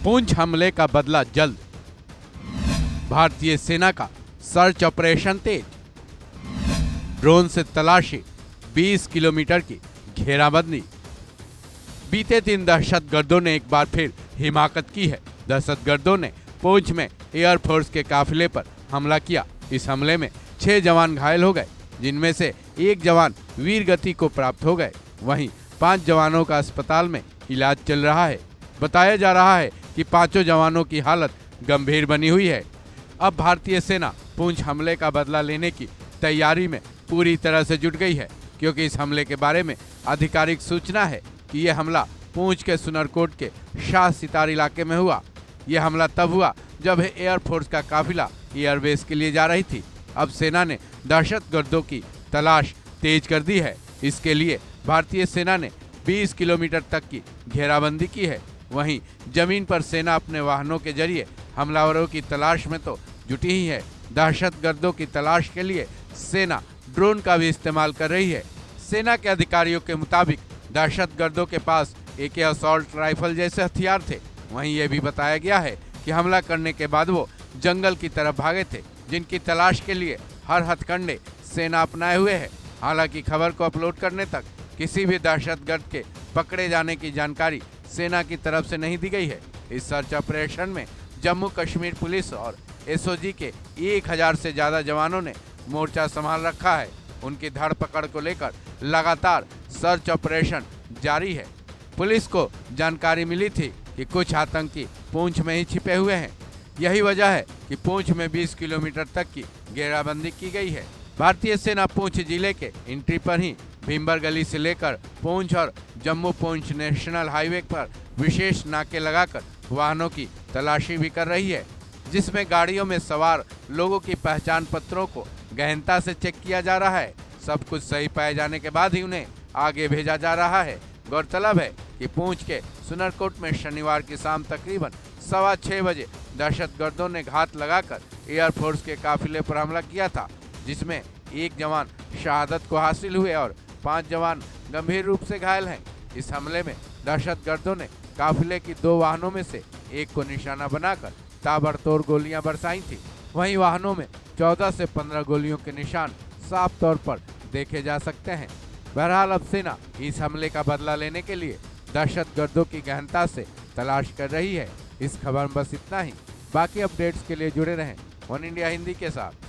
पुंछ हमले का बदला जल्द, भारतीय सेना का सर्च ऑपरेशन तेज, ड्रोन से तलाशी, 20 किलोमीटर की घेराबंदी। बीते दिन दहशतगर्दों ने एक बार फिर हिमाकत की है। दहशतगर्दों ने पुंछ में एयरफोर्स के काफिले पर हमला किया। इस हमले में 6 जवान घायल हो गए, जिनमें से 1 जवान वीर गति को प्राप्त हो गए। वहीं 5 जवानों का अस्पताल में इलाज चल रहा है। बताया जा रहा है कि 5 जवानों की हालत गंभीर बनी हुई है। अब भारतीय सेना पुंछ हमले का बदला लेने की तैयारी में पूरी तरह से जुट गई है, क्योंकि इस हमले के बारे में आधिकारिक सूचना है कि यह हमला पुंछ के सुनरकोट के शाह सितार इलाके में हुआ। यह हमला तब हुआ जब एयरफोर्स का काफिला एयरबेस के लिए जा रही थी। अब सेना ने दहशतगर्दों की तलाश तेज कर दी है। इसके लिए भारतीय सेना ने 20 किलोमीटर तक की घेराबंदी की है। वहीं जमीन पर सेना अपने वाहनों के जरिए हमलावरों की तलाश में तो जुटी ही है। दहशतगर्दों की तलाश के लिए सेना ड्रोन का भी इस्तेमाल कर रही है। सेना के अधिकारियों के मुताबिक दहशतगर्दों के पास AK असॉल्ट राइफल जैसे हथियार थे। वहीं यह भी बताया गया है कि हमला करने के बाद वो जंगल की तरफ भागे थे, जिनकी तलाश के लिए हर हथकंडे सेना अपनाए हुए है। हालांकि खबर को अपलोड करने तक किसी भी दहशतगर्द के पकड़े जाने की जानकारी सेना की तरफ से नहीं दी गई है। इस सर्च ऑपरेशन में जम्मू कश्मीर पुलिस और SOG के 1000 से ज्यादा जवानों ने मोर्चा संभाल रखा है। उनकी धरपकड़ को लेकर लगातार सर्च ऑपरेशन जारी है। पुलिस को जानकारी मिली थी कि कुछ आतंकी पुंछ में ही छिपे हुए हैं। यही वजह है कि पुंछ में 20 किलोमीटर तक की घेराबंदी की गई है। भारतीय सेना पुंछ जिले के एंट्री पर ही भीमबर गली से लेकर पुंछ और जम्मू पुंछ नेशनल हाईवे पर विशेष नाके लगाकर वाहनों की तलाशी भी कर रही है, जिसमें गाड़ियों में सवार लोगों की पहचान पत्रों को गहनता से चेक किया जा रहा है। सब कुछ सही पाए जाने के बाद ही उन्हें आगे भेजा जा रहा है। गौरतलब है कि पुंछ के सुनरकोट में शनिवार की शाम तकरीबन 6:15 बजे दहशतगर्दों ने घात लगाकर एयरफोर्स के काफिले पर हमला किया था, जिसमें 1 जवान शहादत को हासिल हुए और 5 जवान गंभीर रूप से घायल हैं। इस हमले में दहशतगर्दों ने काफिले की 2 वाहनों में से एक को निशाना बनाकर ताबड़तोड़ गोलियां बरसाई थी। वहीं वाहनों में 14 से 15 गोलियों के निशान साफ तौर पर देखे जा सकते हैं। बहरहाल अब सेना इस हमले का बदला लेने के लिए दहशतगर्दों की गहनता से तलाश कर रही है। इस खबर में बस इतना ही। बाकी अपडेट्स के लिए जुड़े रहें वन इंडिया हिंदी के साथ।